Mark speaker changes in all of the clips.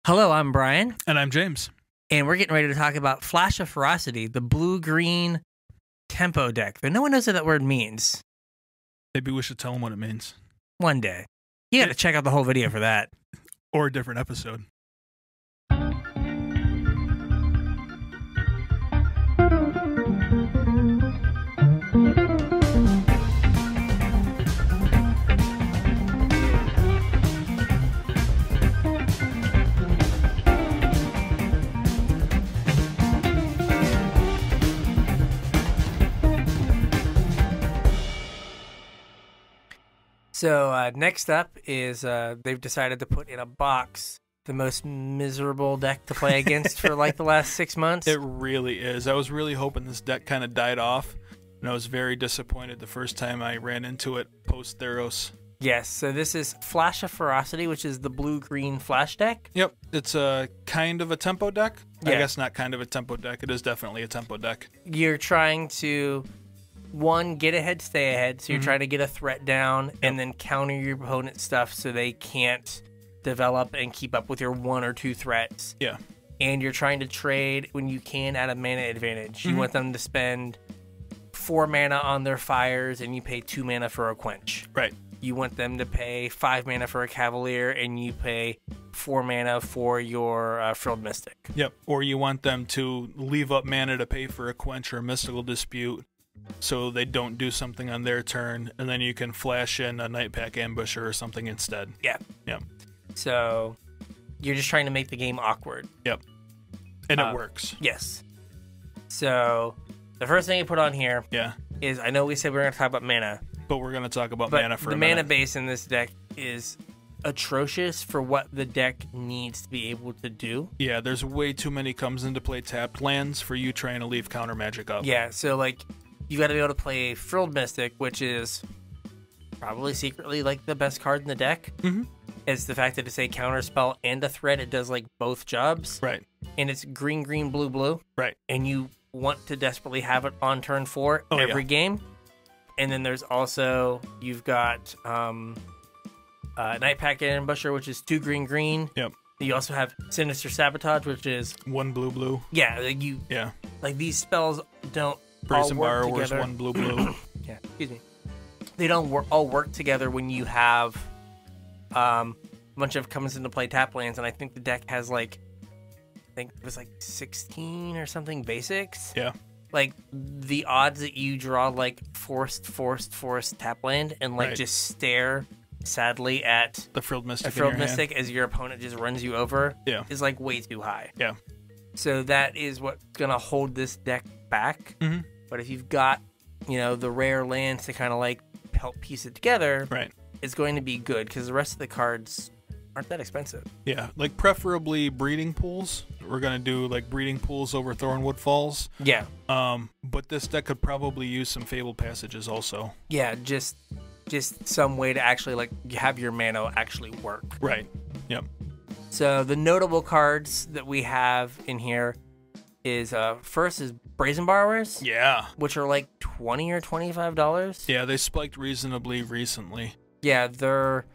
Speaker 1: Hello, I'm Brian,
Speaker 2: And I'm James.
Speaker 1: and we're getting ready to talk about Flash of Ferocity, the blue-green tempo deck. But no one knows what that word means.
Speaker 2: Maybe we should tell them what it means.
Speaker 1: One day. You got to check out the whole video for that.
Speaker 2: Or a different episode.
Speaker 1: So next up is they've decided to put in a box the most miserable deck to play against for like the last 6 months.
Speaker 2: It really is. I was really hoping this deck kind of died off, and I was very disappointed the first time I ran into it post-Theros.
Speaker 1: Yes, so this is Flash of Ferocity, which is the blue-green flash deck.
Speaker 2: Yep, it's a kind of a tempo deck.
Speaker 1: Yeah.
Speaker 2: I guess not kind of a tempo deck. It is definitely a tempo deck.
Speaker 1: You're trying to, one, get ahead, stay ahead. So you're trying to get a threat down and then counter your opponent's stuff so they can't develop and keep up with your 1 or 2 threats.
Speaker 2: Yeah.
Speaker 1: And you're trying to trade when you can at a mana advantage. You want them to spend 4 mana on their fires and you pay 2 mana for a quench.
Speaker 2: Right.
Speaker 1: You want them to pay 5 mana for a Cavalier and you pay 4 mana for your Frilled Mystic.
Speaker 2: Yep. Or you want them to leave up mana to pay for a quench or a mystical dispute, so they don't do something on their turn, and then you can flash in a Nightpack Ambusher or something instead.
Speaker 1: Yeah.
Speaker 2: Yep.
Speaker 1: So you're just trying to make the game awkward.
Speaker 2: Yep. And it works.
Speaker 1: Yes. So the first thing you put on here
Speaker 2: Yeah.
Speaker 1: is, I know we said we were going to talk about mana,
Speaker 2: But we're going to talk about
Speaker 1: but
Speaker 2: mana for
Speaker 1: the
Speaker 2: a minute.
Speaker 1: mana base in this deck is atrocious for what the deck needs to be able to do.
Speaker 2: Yeah, there's way too many comes into play tapped lands for you trying to leave counter magic up.
Speaker 1: Yeah, so like you got to be able to play Frilled Mystic, which is probably secretly like the best card in the deck.
Speaker 2: Mm-hmm.
Speaker 1: It's the fact that it's a counter spell and a threat. It does like both jobs.
Speaker 2: Right.
Speaker 1: And it's green, green, blue, blue.
Speaker 2: Right.
Speaker 1: And you want to desperately have it on turn 4 every game. And then there's also, you've got Nightpack Ambusher, which is 2 green, green.
Speaker 2: Yep.
Speaker 1: You also have Sinister Sabotage, which is
Speaker 2: 1 blue blue.
Speaker 1: yeah, like you
Speaker 2: Yeah.
Speaker 1: like these spells don't
Speaker 2: Brazen
Speaker 1: all work
Speaker 2: Borrower's
Speaker 1: together.
Speaker 2: 1 blue blue.
Speaker 1: Yeah, excuse me. They don't all work together when you have a bunch of comes into play tap lands, and I think the deck has like, I think it was like 16 or something basics.
Speaker 2: Yeah.
Speaker 1: Like the odds that you draw like forced tap land and like
Speaker 2: Right.
Speaker 1: just stare sadly at
Speaker 2: The Frilled Mystic.
Speaker 1: a Frilled
Speaker 2: in your
Speaker 1: Mystic as your opponent just runs you over
Speaker 2: Yeah.
Speaker 1: is like way too high.
Speaker 2: Yeah.
Speaker 1: So that is what's gonna hold this deck back.
Speaker 2: Mhm.
Speaker 1: But if you've got, you know, the rare lands to kind of like help piece it together,
Speaker 2: Right.
Speaker 1: it's going to be good because the rest of the cards aren't that expensive.
Speaker 2: Yeah. Like preferably breeding pools. We're going to do like breeding pools over Thornwood Falls.
Speaker 1: Yeah.
Speaker 2: But this deck could probably use some Fabled Passages also.
Speaker 1: Yeah, just some way to actually like have your mana actually work.
Speaker 2: Right. Yep.
Speaker 1: So the notable cards that we have in here is first is Brazen Borrowers,
Speaker 2: Yeah.
Speaker 1: which are like $20 or $25.
Speaker 2: Yeah, they spiked reasonably recently.
Speaker 1: Yeah, they're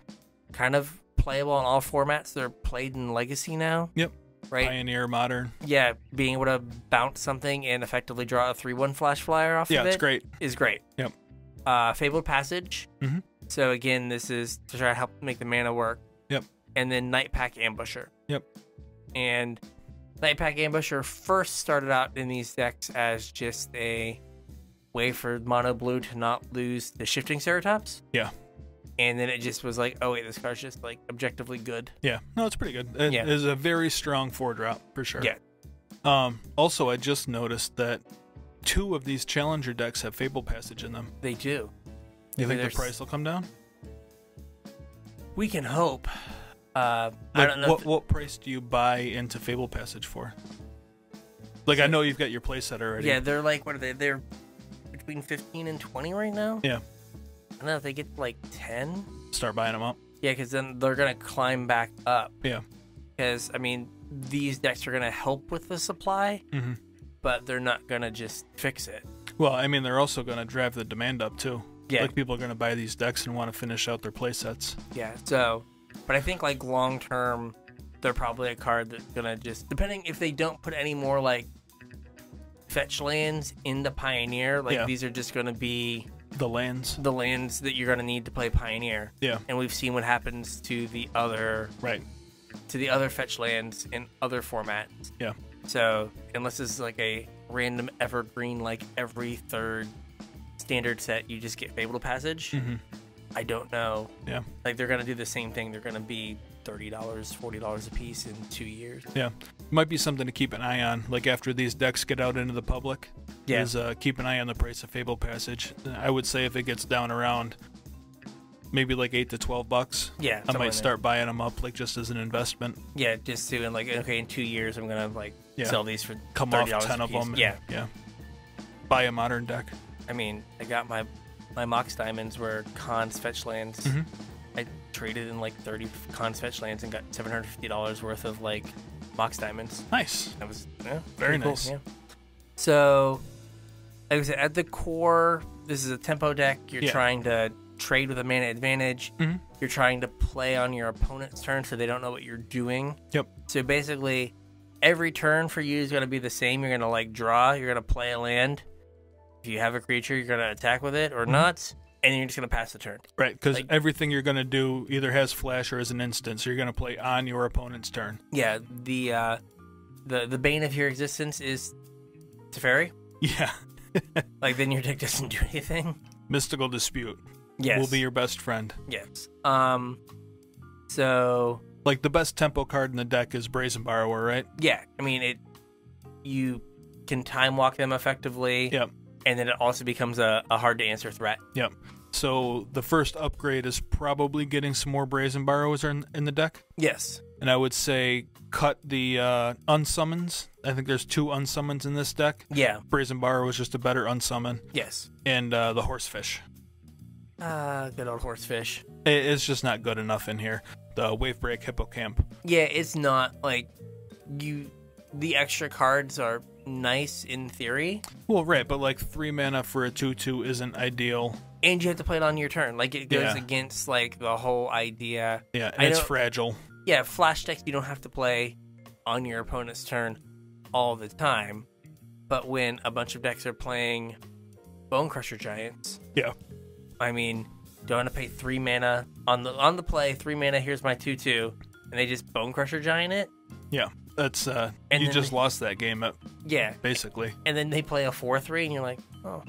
Speaker 1: kind of playable on all formats. They're played in Legacy now.
Speaker 2: Yep.
Speaker 1: Right?
Speaker 2: Pioneer, Modern.
Speaker 1: Yeah, being able to bounce something and effectively draw a 3/1 flash flyer off
Speaker 2: Yeah,
Speaker 1: of it
Speaker 2: it's great.
Speaker 1: is great.
Speaker 2: Yep.
Speaker 1: Fabled Passage.
Speaker 2: Mhm.
Speaker 1: So again, this is to try to help make the mana work.
Speaker 2: Yep.
Speaker 1: And then Nightpack Ambusher.
Speaker 2: Yep.
Speaker 1: And Nightpack Ambusher first started out in these decks as just a way for mono blue to not lose the Shifting Ceratops.
Speaker 2: Yeah.
Speaker 1: And then it just was like, oh wait, this card's just like objectively good.
Speaker 2: Yeah. No, it's pretty good. It
Speaker 1: Yeah.
Speaker 2: is a very strong 4-drop for sure.
Speaker 1: Yeah.
Speaker 2: Also, I just noticed that 2 of these Challenger decks have Fabled Passage in them.
Speaker 1: They do.
Speaker 2: You think the
Speaker 1: there's-
Speaker 2: price will come down?
Speaker 1: We can hope. I
Speaker 2: Like,
Speaker 1: don't know.
Speaker 2: what price do you buy into Fabled Passage for? Like, I know you've got your playset already.
Speaker 1: Yeah, they're like, what are they? They're between 15 and 20 right now.
Speaker 2: Yeah.
Speaker 1: I don't know if they get to like 10.
Speaker 2: Start buying them up.
Speaker 1: Yeah, because then they're going to climb back up.
Speaker 2: Yeah.
Speaker 1: Because, I mean, these decks are going to help with the supply,
Speaker 2: Mm-hmm.
Speaker 1: but they're not going to just fix it.
Speaker 2: Well, I mean, they're also going to drive the demand up, too.
Speaker 1: Yeah.
Speaker 2: Like, people are going to buy these decks and want to finish out their play sets.
Speaker 1: Yeah, so, but I think like long term, they're probably a card that's gonna just, depending if they don't put any more like fetch lands into Pioneer, like these are just gonna be
Speaker 2: the lands
Speaker 1: that you're gonna need to play Pioneer.
Speaker 2: Yeah.
Speaker 1: And we've seen what happens to the other fetch lands in other formats.
Speaker 2: Yeah.
Speaker 1: So unless it's like a random evergreen, like every third standard set you just get Fabled Passage, I don't know.
Speaker 2: Yeah.
Speaker 1: Like they're gonna do the same thing. They're gonna be $30, $40 a piece in 2 years.
Speaker 2: Yeah. Might be something to keep an eye on, like after these decks get out into the public.
Speaker 1: Yeah.
Speaker 2: Is keep an eye on the price of Fabled Passage. I would say if it gets down around maybe like $8 to $12,
Speaker 1: yeah,
Speaker 2: I might start buying them up, like just as an investment.
Speaker 1: Yeah, just doing like, okay, in 2 years I'm gonna like sell these for
Speaker 2: come
Speaker 1: $30
Speaker 2: off 10
Speaker 1: a
Speaker 2: of
Speaker 1: piece.
Speaker 2: them.
Speaker 1: Yeah.
Speaker 2: Yeah. Buy a modern deck.
Speaker 1: I mean, I got my Mox Diamonds were Khans fetch lands. I traded in like 30 Khans fetch lands and got $750 worth of like Mox Diamonds.
Speaker 2: Nice.
Speaker 1: That was
Speaker 2: very
Speaker 1: cool.
Speaker 2: nice.
Speaker 1: Yeah. So, like I said, at the core, this is a tempo deck. You're trying to trade with a mana advantage. You're trying to play on your opponent's turn so they don't know what you're doing.
Speaker 2: Yep.
Speaker 1: So basically, every turn for you is going to be the same. You're going to like draw. You're going to play a land. If you have a creature, you're going to attack with it or not. And then you're just going to pass the turn.
Speaker 2: Right, because
Speaker 1: like,
Speaker 2: everything you're going to do either has flash or is an instant, so you're going to play on your opponent's turn.
Speaker 1: Yeah, the bane of your existence is Teferi.
Speaker 2: Yeah.
Speaker 1: Like, then your deck doesn't do anything.
Speaker 2: Mystical Dispute.
Speaker 1: Yes.
Speaker 2: Will be your best friend.
Speaker 1: Yes. So...
Speaker 2: Like, the best tempo card in the deck is Brazen Borrower, right?
Speaker 1: Yeah. I mean, you can time walk them effectively.
Speaker 2: Yep.
Speaker 1: And then it also becomes a hard-to-answer threat.
Speaker 2: Yep. So the first upgrade is probably getting some more Brazen Borrowers in the deck.
Speaker 1: Yes.
Speaker 2: And I would say cut the unsummons. I think there's 2 unsummons in this deck.
Speaker 1: Yeah.
Speaker 2: Brazen Borrower is just a better unsummon.
Speaker 1: Yes.
Speaker 2: And the Horsefish.
Speaker 1: Good old Horsefish.
Speaker 2: It's just not good enough in here. The Wavebreak Hippocamp.
Speaker 1: Yeah, it's not like the extra cards are nice in theory.
Speaker 2: Well, right, but like 3 mana for a 2/2 isn't ideal.
Speaker 1: And you have to play it on your turn. Like, it goes against like the whole idea.
Speaker 2: Yeah, and it's fragile.
Speaker 1: Yeah, flash decks you don't have to play on your opponent's turn all the time. But when a bunch of decks are playing Bone Crusher Giants,
Speaker 2: yeah,
Speaker 1: I mean, don't want to pay 3 mana on the play. 3 mana. Here's my 2/2, and they just Bone Crusher Giant it.
Speaker 2: Yeah, that's you just lost that game. Basically.
Speaker 1: And then they play a 4/3, and you're like, oh,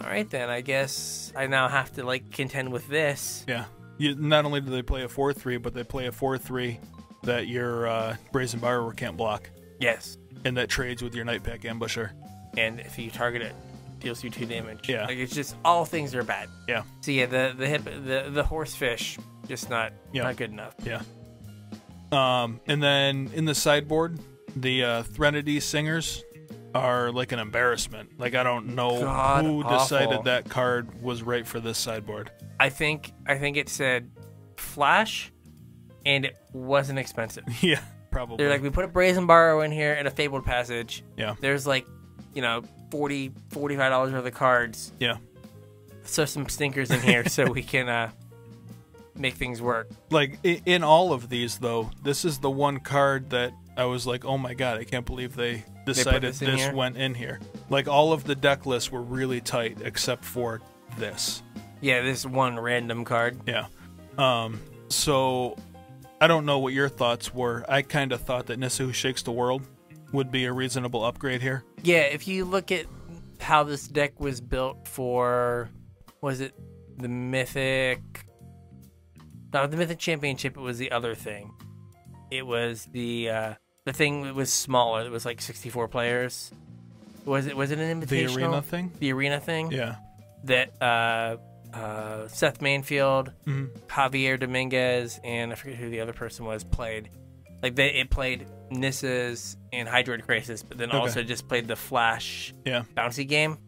Speaker 1: all right then. I guess I now have to like contend with this.
Speaker 2: Yeah. Not only do they play a 4/3, but they play a 4/3 that your Brazen Borrower can't block.
Speaker 1: Yes.
Speaker 2: And that trades with your Night Pack Ambusher.
Speaker 1: And if you target it, deals you 2 damage.
Speaker 2: Yeah.
Speaker 1: Like, it's just all things are bad.
Speaker 2: Yeah.
Speaker 1: So yeah, the Horsefish just not good enough.
Speaker 2: Yeah. And then in the sideboard, the Threnody Singers are like an embarrassment. Like, I don't know who decided that card was right for this sideboard.
Speaker 1: I think it said flash, and it wasn't expensive.
Speaker 2: Yeah, probably.
Speaker 1: They're like, we put a Brazen Borrow in here and a Fabled Passage.
Speaker 2: Yeah.
Speaker 1: There's like, $40, $45 worth of cards.
Speaker 2: Yeah.
Speaker 1: So some stinkers in here so we can make things work.
Speaker 2: Like, in all of these, though, this is the one card that I was like, oh my god, I can't believe they decided this went in here. Like, all of the deck lists were really tight except for this.
Speaker 1: Yeah, this one random card.
Speaker 2: Yeah. So I don't know what your thoughts were. I kind of thought that Nissa Who Shakes the World would be a reasonable upgrade here.
Speaker 1: Yeah, if you look at how this deck was built for, was it the Mythic? No, the Mythic Championship. It was the other thing. It was the thing that was smaller. That was like 64 players. Was it an invitational?
Speaker 2: The arena thing.
Speaker 1: The arena thing.
Speaker 2: Yeah.
Speaker 1: That Seth Manfield, Javier Dominguez, and I forget who the other person was, played. Like, it played Nissa's and Hydroid Crisis, but then also just played the Flash bouncy game.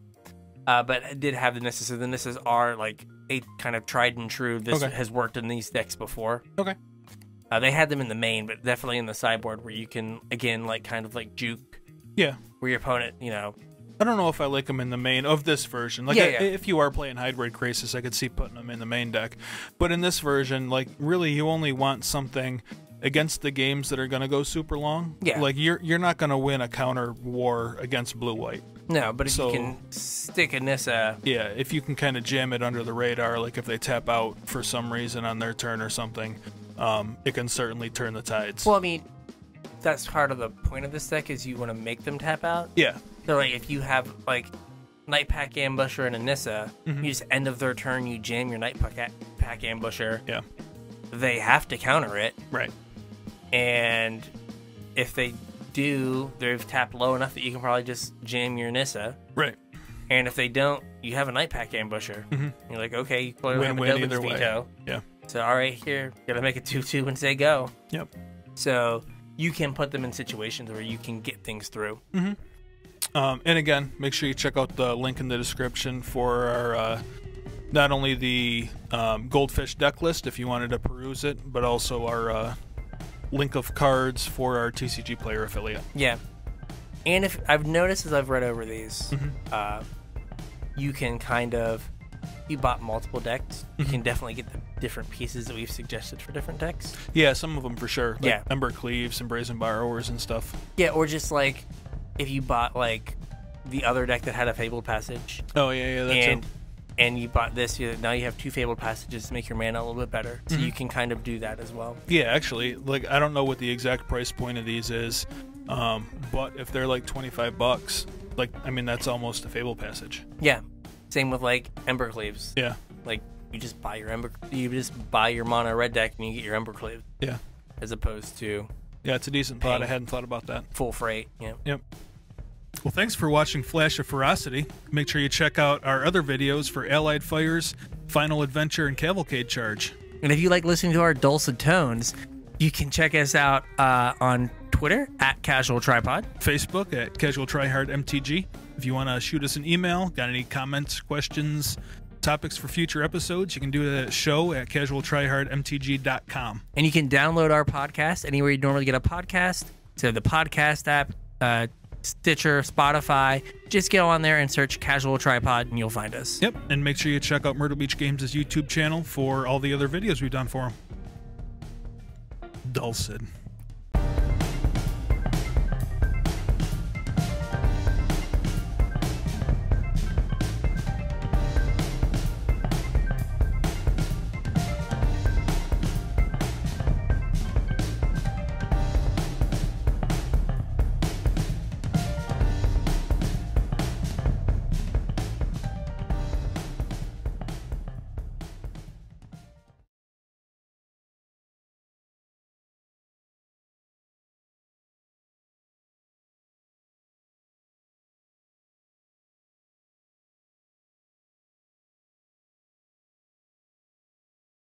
Speaker 1: But it did have the Nissa, so the Nissas are like a kind of tried and true. This has worked in these decks before.
Speaker 2: Okay.
Speaker 1: They had them in the main, but definitely in the sideboard where you can, again, like kind of like juke.
Speaker 2: Yeah.
Speaker 1: Where your opponent,
Speaker 2: I don't know if I like them in the main of this version. Like, if you are playing Hydroid Crisis, I could see putting them in the main deck. But in this version, like, really, you only want something against the games that are going to go super long.
Speaker 1: Yeah.
Speaker 2: Like, you're not going to win a counter war against blue-white.
Speaker 1: No, but if you can stick a Nissa...
Speaker 2: Yeah, if you can kind of jam it under the radar, like if they tap out for some reason on their turn or something, it can certainly turn the tides.
Speaker 1: Well, I mean, that's part of the point of this deck, is you want to make them tap out.
Speaker 2: Yeah.
Speaker 1: So, like, if you have, like, Night Pack Ambusher and a Nissa, you just end of their turn, you jam your Night Pack Ambusher.
Speaker 2: Yeah.
Speaker 1: They have to counter it.
Speaker 2: Right.
Speaker 1: And if they do, they've tapped low enough that you can probably just jam your Nissa.
Speaker 2: Right.
Speaker 1: And if they don't, you have a Night Pack Ambusher. You're like, okay, you clearly have a
Speaker 2: Win-win
Speaker 1: Devil's
Speaker 2: either
Speaker 1: Veto.
Speaker 2: way. Yeah.
Speaker 1: So, all right, here, gotta make it 2-2 and say go.
Speaker 2: Yep.
Speaker 1: So you can put them in situations where you can get things through.
Speaker 2: And again, make sure you check out the link in the description for our not only the Goldfish deck list if you wanted to peruse it, but also our link of cards for our TCG Player affiliate.
Speaker 1: Yeah. And if I've noticed as I've read over these, you can kind of, if you bought multiple decks, you can definitely get the different pieces that we've suggested for different decks.
Speaker 2: Yeah, some of them for sure. Like
Speaker 1: yeah.
Speaker 2: Ember Cleaves and Brazen Borrowers and stuff.
Speaker 1: Yeah, or just like if you bought like the other deck that had a Fabled Passage.
Speaker 2: Oh, yeah, that's it.
Speaker 1: And you bought this, now you have 2 Fabled Passages to make your mana a little bit better. So you can kind of do that as well.
Speaker 2: Yeah, actually, like, I don't know what the exact price point of these is, but if they're like $25, like, I mean, that's almost a Fabled Passage.
Speaker 1: Yeah. Same with like Ember Cleaves.
Speaker 2: Yeah.
Speaker 1: Like you just buy your mono red deck and you get your Ember Cleaves.
Speaker 2: Yeah.
Speaker 1: As opposed to
Speaker 2: yeah, it's a decent thought. I hadn't thought about that.
Speaker 1: Full freight. Yeah.
Speaker 2: Yep. Well, thanks for watching Flash of Ferocity. Make sure you check out our other videos for Allied Fires, Final Adventure, and Cavalcade Charge.
Speaker 1: And if you like listening to our dulcet tones, you can check us out on Twitter at Casual Tripod,
Speaker 2: Facebook at Casual Try Hard MTG. If you want to shoot us an email, got any comments, questions, topics for future episodes, you can do it at show@casualtryhardmtg.com.
Speaker 1: And you can download our podcast anywhere you normally get a podcast. So the podcast app, Stitcher, Spotify. Just go on there and search Casual Tripod and you'll find us.
Speaker 2: Yep, and make sure you check out Myrtle Beach Games' YouTube channel for all the other videos we've done for them. Dulcet.